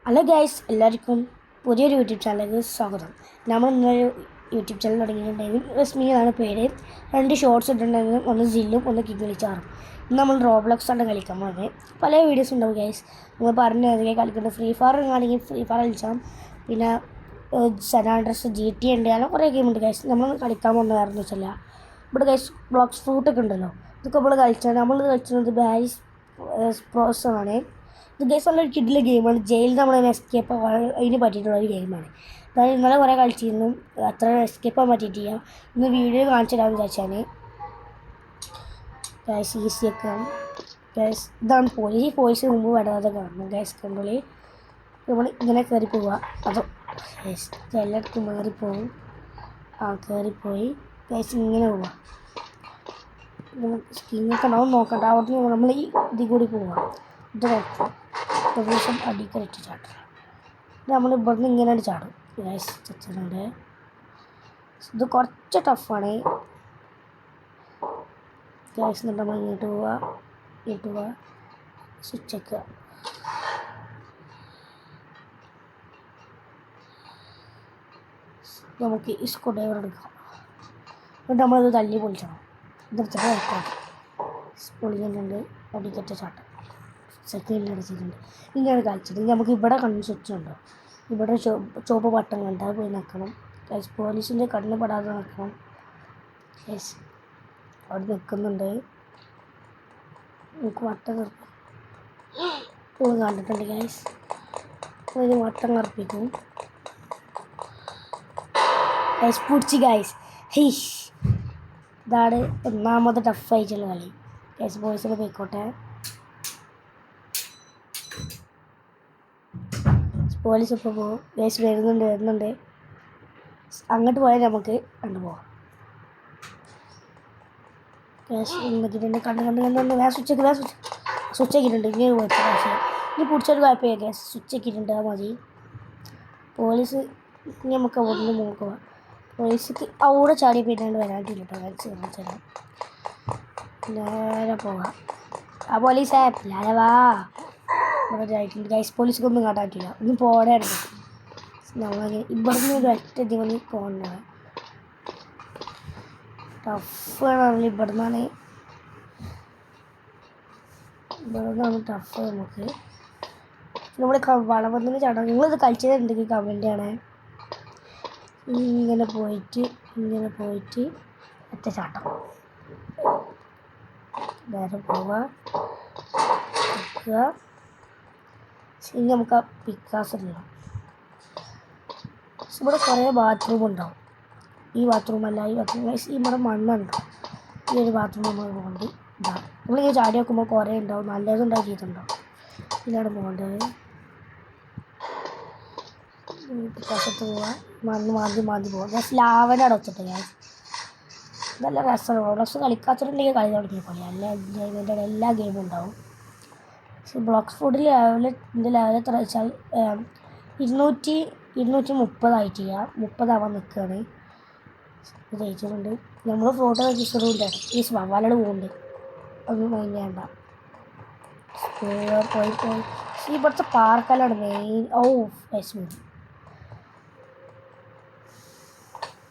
Hello guys, എല്ലാവർക്കും പുതിയൊരു YouTube ചാനലിലേക്ക് സ്വാഗതം. നമ്മൾ ഇന്നൊരു യൂട്യൂബ് ചാനൽ തുടങ്ങിയിട്ടുണ്ടെങ്കിൽ റസ്മി എന്നാണ് പേര്. 2 ഷോർട്സ് ഇട്ടിട്ടുണ്ടെങ്കിൽ ഒന്ന് ജില്ലും ഒന്ന് കിഗ്ഗിളിച്ചാറും. ഇന്ന് നമ്മൾ റോബ്ലോക്സ് ആണ് കളിക്കാൻ പോകുന്നത്. പല വീഡിയോസ് ഉണ്ടാവും ഗൈസ്. നമ്മൾ പറഞ്ഞ ഏതൊക്കെ കളിക്കുന്നത് ഫ്രീ ഫയർ ആണെങ്കിൽ ഫ്രീ ഫയർ കളിച്ചാൽ, പിന്നെ സനാൻഡ്രസ് GT ഉണ്ട്, അങ്ങനെ കുറേ ഗെയിമുണ്ട് ഗൈസ്. നമ്മൾ കളിക്കാൻ പോകുന്നത് വേറെ വെച്ചല്ല. ഇവിടെ ഗൈസ് ബ്ലോക്സ് ഫ്രൂട്ടൊക്കെ ഉണ്ടല്ലോ, ഇതൊക്കെ നമ്മൾ കളിച്ചത് ബാരിസ് പ്രോസറാണ്. ഇത് ഗെയിം നല്ലൊരു കിഡിലെ ഗെയിമാണ്. ജയിലിൽ നമ്മൾ എസ്കേപ്പ് അതിന് പറ്റിയിട്ടുള്ളൊരു ഗെയിമാണ്. അതായത് ഇന്നലെ കുറേ കളിച്ചിരുന്നു, അത്ര എസ്കേപ്പ് ആകാൻ പറ്റിയിട്ടില്ല. ഇന്ന് വീഡിയോ കാണിച്ചിടാമെന്ന് വിചാരിച്ചാൽ ഗ്യാസ് ഈസിയൊക്കെ ഗ്യാസ് ഇതാണ് പോലീസ്. ഈ പോലീസ് മുമ്പ് വരാതെ കാണണം ഗ്യാസ് കണ്ടോളി. നമ്മൾ ഇങ്ങനെ കയറി പോവുക, അതോ ഗ്യാസ് എല്ലായിടത്തും മാറിപ്പോവും. കയറിപ്പോയി ഗ്യാസ് ഇങ്ങനെ പോവുക. സ്കിന്നൊക്കെ ഉണ്ടാവും, നോക്കണ്ട. അവിടെ നമ്മൾ ഈ ഇതിൽ കൂടി പോവുക. ഇത് നോക്കുക, പ്രദേശം അടിക്കലിട്ട് ചാടുക. നമ്മൾ ഇവിടുന്ന് ഇങ്ങനെ ചാടും ഗ്യാസ് ചച്ചുണ്ട്. ഇത് കുറച്ച് ടഫാണ് ഗ്യാസ്. എന്നിട്ട് നമ്മൾ ഇങ്ങോട്ട് പോവുക, സ്വിച്ച് വെക്കുക. നമുക്ക് ഈ സ്ക്രൂ ഡ്രൈവർ എടുക്കാം. എന്നിട്ട് നമ്മളിത് തല്ലി പൊളിച്ചണം. ഇതെടുത്തിട്ട് വെക്കാം. പൊളിഞ്ഞിട്ടുണ്ട്, അടിക്കറ്റ ചാട്ടം സെക്കൻഡിൽ അടിച്ചിട്ടുണ്ട്. ഇങ്ങനെ കളിച്ചിട്ട് നമുക്ക് ഇവിടെ കണ്ണ് സ്വിച്ച് ഉണ്ടോ, ഇവിടെ ചുവപ്പ് ബട്ടൺ കണ്ട് അത് പോയി നിൽക്കണം. പോലീസിൻ്റെ കണ്ണ് പെടാതെ നിൽക്കണം. അവിടെ നിൽക്കുന്നുണ്ട്, നമുക്ക് വട്ടം കണ്ടിട്ടുണ്ട് ഗൈസ്. ഒരു വട്ടം കറപ്പിക്കും ഗൈസ്. പിടിച്ച് ഗൈസ്. ഇതാണ് ഒന്നാമത് ടഫായിട്ടുള്ള കളി ഗൈസ്. ബോയ്സിനെ പോയിക്കോട്ടെ. പോലീസ് ഇപ്പോൾ പോകും ഗൈസ്. വരുന്നുണ്ട്. അങ്ങോട്ട് പോയാൽ നമുക്ക് കണ്ടുപോകാം ഗൈസ്. നോക്കിയിട്ടുണ്ട്, കണ്ട് സ്വിച്ച് ആക്കിയിട്ടുണ്ട്. ഇങ്ങനെ പോയിട്ട് പക്ഷേ ഇനി പിടിച്ചൊരു കുഴപ്പമില്ല ഗൈസ്. സ്വിച്ച് ആക്കിയിട്ടുണ്ട്, അത് മതി. പോലീസ് ഇനി നമുക്ക് അവിടെ നിന്ന് നോക്കുക. പോലീസിക്ക് അവിടെ ചാടി പിന്നാണ്ട് വരാണ്ടില്ല കേട്ടോ ഗൈസ്. തരാം, നേരെ പോകാം. പോലീസേ പിന്നാലെ വാ. ഇവിടെ ആയിട്ടുണ്ട് ഗൈസ്. പോലീസിക്കൊന്നും കാട്ടാറ്റില്ല, ഒന്നും പോടായിരുന്നു. നമ്മളങ്ങനെ ഇവിടുന്ന് ഒരു ഒറ്റ ദിവസം പോകേണ്ടത് ടഫാണ്. ഇവിടുന്നാണ് ടഫ്. നമുക്ക് നമ്മുടെ വളവന്നിന് ചാടാം. നിങ്ങളിത് കളിച്ചതുണ്ടെങ്കിൽ കമൻ്റ് ആണ്. ഇങ്ങനെ പോയിട്ട് ഒറ്റ ചാട്ടം നേരെ പോവുക. ഇനി നമുക്ക് ആ പിക്കാസ് ഇടണം. ഇവിടെ കുറേ ബാത്റൂം ഉണ്ടാവും. ഈ ബാത്റൂമല്ല, ഈ ബാത്റൂം ഇവിടെ മണ്ണുണ്ടാവും. ഈ ഒരു ബാത്റൂം നമ്മൾ പോകേണ്ടി ഇതാണ്. നമ്മളിങ്ങനെ ചാടി വെക്കുമ്പോൾ കുറേ ഉണ്ടാവും, നല്ലതുണ്ടാക്കിയിട്ടുണ്ടാവും. ഇതിലാണ് പോകേണ്ടത്. പിക്കാസത്ത് പോവുക, മാന്തി പോവുക. ഞാൻ ലാവൻ്റെ അവിടെ വെച്ചിട്ട് ഞാൻ നല്ല രസമാണ്. റോഡ്സ് കളിക്കാത്തിട്ടുണ്ടെങ്കിൽ കളി തുടങ്ങിയപ്പോലെ എല്ലാ ഗെയിമും ഉണ്ടാവും. ബ്ലോക്സ് ഫുഡ് ലെവലിൻ്റെ ലെവൽ എത്ര വെച്ചാൽ 230 30 നിൽക്കുകയാണ്. ജയിച്ചിട്ടുണ്ട്. നമ്മൾ ഫോട്ടോ രജിസ്റ്ററുണ്ട്. ഈ വവാലോട് പോകുന്നുണ്ട്, ഒന്നും വേണ്ട. പോയി ഇവിടുത്തെ പാർക്കെല്ലാം മെയിൻ.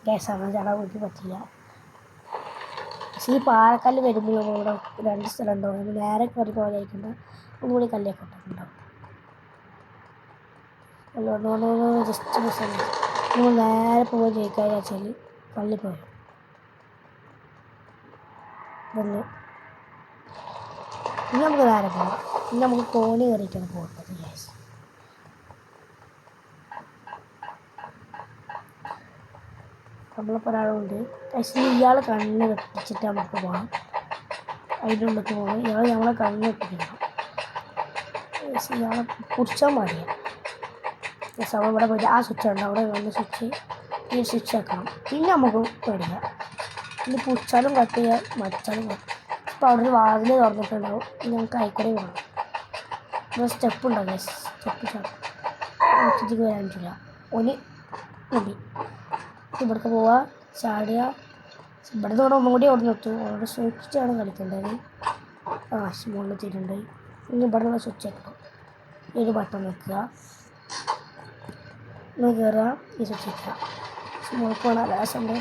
ഗ്യാസാണ് ചാടാൻ വേണ്ടി പറ്റില്ല. ഈ പാറക്കല്ല് വരുമ്പോൾ ഇവിടെ 2 സ്ഥലം ഉണ്ടാവും. നേരെ കയറി പോകാതിരിക്കേണ്ട, ഒന്നുകൂടി കല്ലൊക്കെ ഉണ്ടാവും. ജസ്റ്റ് മിസ്സാണ്. നമ്മൾ നേരെ പോകാൻ ജയിക്കാൻ വെച്ചാൽ പള്ളി പോയി വന്ന് ഇനി നമുക്ക് നേരെ പോകാം. ഇനി നമുക്ക് കോണി കയറിയിട്ടാണ് പോകുന്നത് ഗ്യാസ്. നമ്മളിപ്പോൾ ഒരാളുണ്ട് പക്ഷേ ഇയാൾ കണ്ണ് വെപ്പിച്ചിട്ട് നമുക്ക് പോകണം. അതിൻ്റെ ഉള്ളിലേക്ക് പോകണം. ഇയാൾ നമ്മളെ കണ്ണ് വെപ്പിക്കണം. ഇയാളെ പിടിച്ചാൽ മതിയാണ്. സമയം ഇവിടെ പോയിട്ട് ആ സ്വിച്ച് ഉണ്ട്, അവിടെ വന്ന് ഈ സ്വിച്ച് ആക്കണം. പിന്നെ നമുക്ക് പേടിക്കാം. ഇനി പിടിച്ചാലും കുഴപ്പമില്ല, മരിച്ചാലും കുഴപ്പം. ഇപ്പോൾ അവിടെ ഒരു വാതിൽ തുറന്നിട്ടുണ്ടാവും. ഞങ്ങൾക്ക് ആയിക്കൂടെ വേണം. ഇവിടെ സ്റ്റെപ്പ് ഉണ്ടാകും. സ്റ്റെപ്പ് ചാടിക്ക് വരാൻ പറ്റില്ല. ഒന്ന് മതി. ഇവിടേക്ക് പോവുക, ചാടുക. ഇവിടെ നിന്ന് ഒന്നും കൂടി അവിടെ നിർത്തും. അവിടെ സൂക്ഷിച്ചാണ് കളിക്കേണ്ടത്. മുകളിൽ തീരുണ്ട്. ഇനി ഇവിടെ നിന്ന് സ്വിച്ച് ആക്കണം. ഒരു ബട്ടൺ വെക്കുക. ഒന്ന് കയറുക ഈ സ്വിച്ച് സ്മോക്ക് രസമുണ്ട്.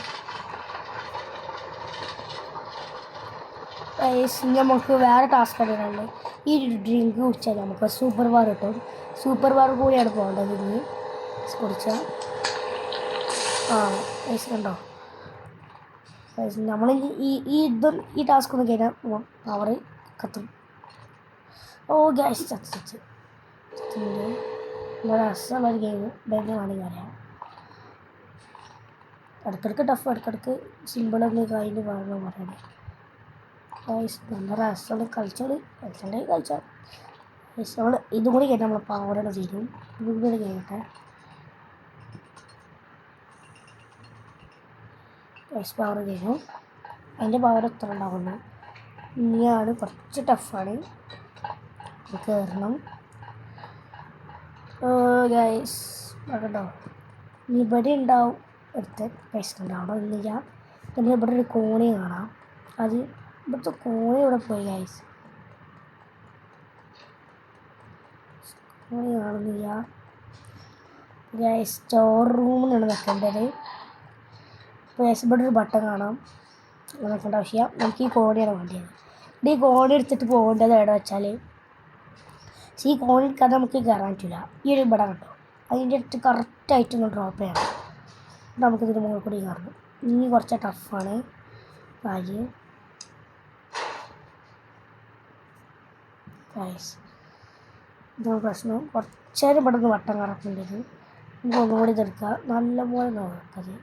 നമുക്ക് വേറെ ടാസ്ക് അറിയാനുണ്ട്. ഈ ഡ്രിങ്ക് കുടിച്ചാൽ നമുക്ക് സൂപ്പർ പവർ കിട്ടും. സൂപ്പർ പവർ കൂടിയാണ് പോകേണ്ടത്. ഇനി കുടിച്ചാൽ കണ്ടോ നമ്മൾ ഈ ടാസ്ക് ഒന്ന് കഴിഞ്ഞാൽ പവർ കത്തും. ഓ ഗ്യാസ് ചത്ത് രസമുള്ളൊരു ഗെയിം വേണമെങ്കിൽ അറിയാം. ഇടയ്ക്കിടയ്ക്ക് ടഫ്, ഇടയ്ക്കിടയ്ക്ക് സിമ്പിളൊന്ന് കഴിഞ്ഞ് പറയണേ. നല്ല രസമുള്ള കളിച്ചാൽ നമ്മൾ ഇതും കൂടി കഴിഞ്ഞാൽ നമ്മൾ പവറോടെ ചെയ്യും. ഇതും കൂടി കഴിഞ്ഞിട്ട് പവർ കഴിഞ്ഞു. അതിൻ്റെ പവർ എത്ര ഉണ്ടാവുന്നു. ഇനിയാണ് കുറച്ച് ടഫാണ്, കയറണം. ഗൈസ് കേട്ടോ, ഇവിടെ ഉണ്ടാവും എടുത്ത് പൈസ ഉണ്ടാവണം. ഇന്നില്ല. പിന്നെ ഇവിടെ ഒരു കോണി കാണാം. അത് ഇവിടുത്തെ കോണി ഇവിടെ പോയി ഗൈസ്. കോണി കാണുന്നില്ല ഗൈസ്. സ്റ്റോർ റൂമിലാണ് വെക്കേണ്ടത്. ഇവിടെ ഒരു ബട്ടൺ കാണാം, നോക്കേണ്ട ആവശ്യം. നമുക്ക് ഈ കോണിയാണ് വേണ്ടിയത്. ഈ കോണി എടുത്തിട്ട് പോകേണ്ടത് എവിടെ വെച്ചാൽ, ഈ കോണി എടുക്കാതെ നമുക്ക് കയറാൻ പറ്റില്ല. ഈ ഒരു ഇവിടെ കണ്ടോ, അതിൻ്റെ അടുത്ത് കറക്റ്റായിട്ടൊന്ന് ഡ്രോപ്പ് ചെയ്യണം. നമുക്കിതിന് മുകളിൽ കൂടി കയറണം. ഇനി കുറച്ച് ടഫാണ് കാര്യം. ഇതാണ് പ്രശ്നം. കുറച്ചേരം ഇവിടെ നിന്ന് വട്ടം കറക്കേണ്ടത്. നമുക്ക് ഒന്നുകൂടി ഇതെടുക്കുക, നല്ലപോലെ നോക്കത്.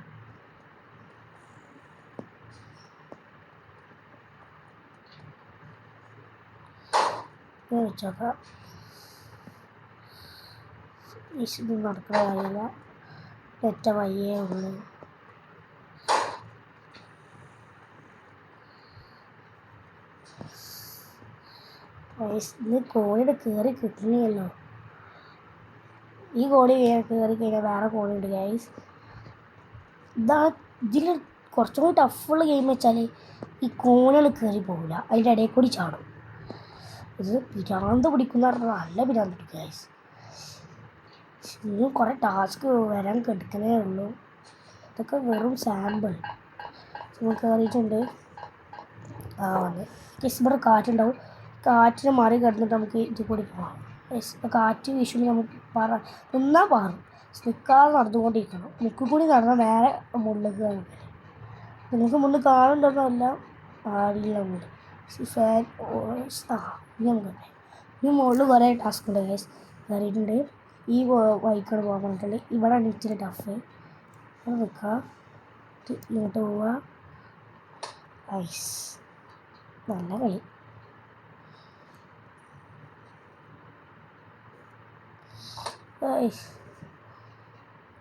വെച്ചോക്കാം. ഇത് നടക്കുന്ന കാര്യമില്ല, ഒറ്റ വയ്യേ ഉള്ളു. ഇത് കോഴിയുടെ കയറി കിട്ടണില്ലല്ലോ. ഈ കോഴി കയറി കഴിഞ്ഞാൽ വേറെ കോഴിയുണ്ട് ഗൈസ്. ഇതാണ് ഇതിൽ കുറച്ചും കൂടി ടഫുള്ള ഗെയിം വെച്ചാൽ ഈ കോണികൾ കയറി പോകില്ല, അതിൻ്റെ ഇടയിൽ കൂടി ചാടും. ഇത് പിരാന്ത് പിടിക്കുന്ന പറഞ്ഞാൽ നല്ല പിരാന്ത് പിടിക്കും ഗൈസ്. ഇനിയും കുറേ ടാസ്ക് വരാൻ കിടക്കുന്നേ ഉള്ളൂ. ഇതൊക്കെ വെറും സാമ്പിൾ. കയറിയിട്ടുണ്ട്. വന്ന് ഗൈസ് ഇവിടെ കാറ്റുണ്ടാവും. കാറ്റിനെ മാറി കിടന്നിട്ട് നമുക്ക് ഇത് കൂടി പോകാം. കാറ്റ് വീശുമ്പോൾ നമുക്ക് നിന്നാൽ പാറും. നിൽക്കാതെ നടന്നുകൊണ്ടിരിക്കണം. മുക്കിൽ കൂടി നടന്നാൽ നേരെ മുകളിലേക്ക് കാണില്ല. നിങ്ങൾക്ക് മുന്നിൽ കാണുന്നുണ്ടെന്നല്ല, ആടില്ല മുന്നിൽ ഫാൻ. ഇനി മുകളിൽ കുറേ ടാസ്ക് ഉണ്ട് ഗൈസ്. കയറിയിട്ടുണ്ട്. ഈ വൈക്കോട് പോകാൻ പറഞ്ഞിട്ടുണ്ട്. ഇവിടെ ഇച്ചിരി ടഫ്. അവിടെ നിൽക്കുക, ഇങ്ങോട്ട് പോവുക. ഐസ് നല്ല കളി.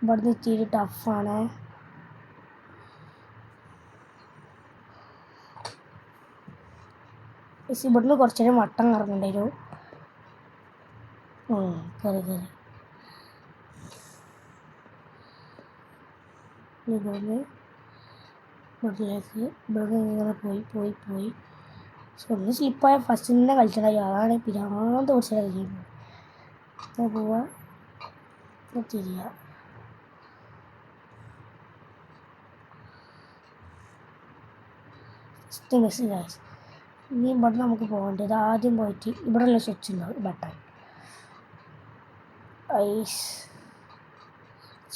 ഇവിടുന്ന് ഇച്ചിരി ടഫാണ്. ഇവിടുന്ന് കുറച്ച് നേരം വട്ടം കറങ്ങേണ്ടി വരും. കയറി ഇവിടുന്ന് വീട്ടിലേക്ക് ഇവിടുന്ന് ഇങ്ങനെ പോയി ഒന്ന് സ്ലിപ്പായ ഫസ്റ്റ് തന്നെ കളിച്ചിട്ടുണ്ടായി. അതാണ് പിരാന്ത് കുറച്ച് കഴിയുമ്പോൾ പോവാ തിരിയുക. First miss guys. ഇനി ഇവിടെ നമുക്ക് പോകേണ്ടത് ആദ്യം പോയിട്ട് ഇവിടെ ഉള്ള സ്വിച്ച് ഉണ്ടാവും, ബട്ടൺ. ഐസ്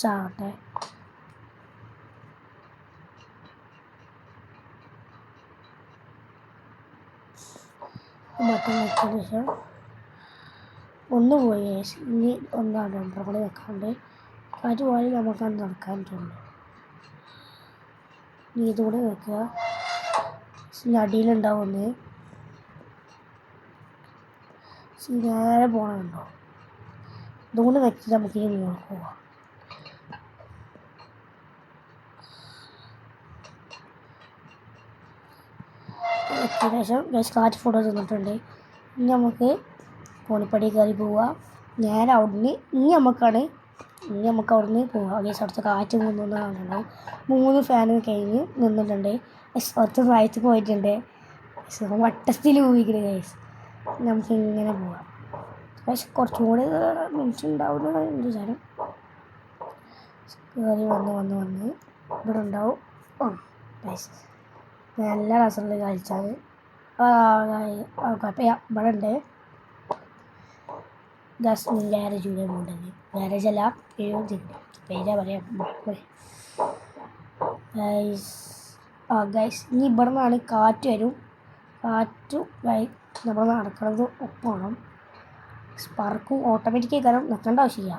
ചാവട്ടെ. ബട്ടൺ വെച്ചതിന് ശേഷം ഒന്ന് പോയി ഗൈസ്. ഇനി ഒന്നാണ് രണ്ടര കൂടെ വെക്കാണ്ട് കാറ്റ് പോയാൽ നമുക്കത് നടക്കാൻ തോന്നുന്നു. ഇനി ഇതുകൂടെ വെക്കുക. അടിയിലുണ്ടാവും ഒന്ന്. നേരെ പോകണമുണ്ടോ, ഇതുകൊണ്ട് വെച്ചിട്ട് നമുക്ക് ഇനി മുകളിൽ പോവാം. ശേഷം ഗൈസ് കാറ്റ് ഫോട്ടോ തന്നിട്ടുണ്ട്. ഇനി നമുക്ക് കോണിപ്പടി കയറി പോവുക. നേരെ അവിടുന്ന് ഇനി നമുക്ക് അവിടുന്ന് പോവുക. ഗൈസ് അവിടുത്തെ കാറ്റ് നിന്നുണ്ടാവും. 3 ഫാനും കഴിഞ്ഞ് നിന്നിട്ടുണ്ട്. കുറച്ച് പ്രായത്തിൽ പോയിട്ടുണ്ട്. വട്ടത്തിൽ പോയിക്കുന്നത് ഗൈസ്. നമുക്ക് ഇങ്ങനെ പോവാം. പക്ഷെ കുറച്ചും കൂടി മിനിറ്റ് ഉണ്ടാവുന്ന വിചാരം. കയറി വന്ന് ഇവിടെ ഉണ്ടാവും. ഗൈസ് നല്ല രസമുണ്ട് കളിച്ചാൽ. കുഴപ്പമില്ല. ഇവിടെ ഉണ്ട് ഗാരേജ് ഇവിടെ ഉണ്ടെങ്കിൽ ഗാരേജ് അല്ല പേരാ പറയാം. ഗൈസ് ഇനി ഇവിടെ നിന്നാണ് കാറ്റ് വരും. കാറ്റ് നമ്മൾ നടക്കുന്നത് ഒപ്പണം. സ്പാർക്കും ഓട്ടോമാറ്റിക്കായി കാരണം നിൽക്കേണ്ട ആവശ്യമില്ല.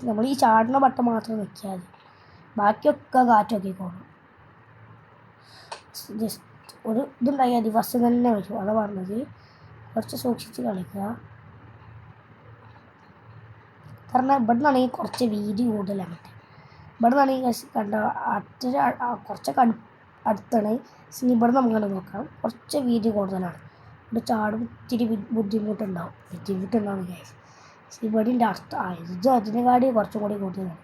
നമ്മൾ ഈ ചാടുന്ന ബട്ടൺ മാത്രം നിൽക്കിയാൽ മതി. ബാക്കിയൊക്കെ കാറ്റ് നോക്കിക്കോളും. ജസ്റ്റ് ഒരു ഇതുണ്ടായാൽ മതി. ഫസ്റ്റ് തന്നെ വരും. അതാണ് പറഞ്ഞത്. കുറച്ച് സൂക്ഷിച്ച് കളിക്കുക. കാരണം ഇവിടെ നിന്നാണെങ്കിൽ കുറച്ച് വീതി കൂടുതലാണ്. ഇവിടെ നിന്നാണെങ്കിൽ കണ്ട കുറച്ചൊക്കെ അടുത്താണ്. ഇവിടെ നമുക്ക് നോക്കാം. കുറച്ച് വീതി കൂടുതലാണ്. ഇവിടെ ചാടും ഇത്തിരി ബുദ്ധിമുട്ടുണ്ടാവും ഗ്യാസ്. ഇവിടെൻ്റെ അർത്ഥം ഇത് അതിനെക്കാട്ടി കുറച്ചും കൂടി കൂടുതലാണ്.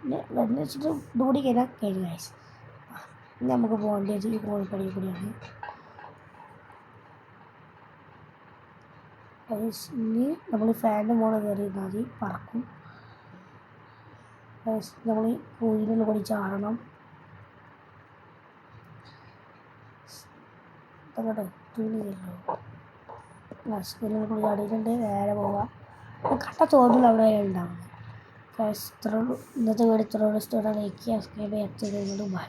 പിന്നെ എന്ന് വെച്ചിട്ട് ഇതുകൂടി കഴിഞ്ഞാൽ കഴിഞ്ഞു ഗ്യാസ്. ഇനി നമുക്ക് പോകേണ്ടത് ഈ കോഴിപ്പടി കൂടിയാണ്. ഇനി നമ്മൾ ഫാനിൻ്റെ മുകളിൽ കയറിയിരുന്നാൽ മതി. പറക്കും. നമ്മൾ കോഴിനുള്ള കൂടി ചാടണം. അങ്ങോട്ട് തുണിയല്ലോ സ്കൂളിൽ കൂടി ചാടിയിട്ടുണ്ട്. നേരെ പോവാം. കട്ട തോന്നില്ല അവിടെ വരെ ഉണ്ടാവുന്നത്. ഇന്നത്തെ വീട് ഇത്ര ഇഷ്ടമാണ്. ലൈക്ക് ചെയ്യുക, സബ്സ്ക്രൈബ് ചെയ്യുക.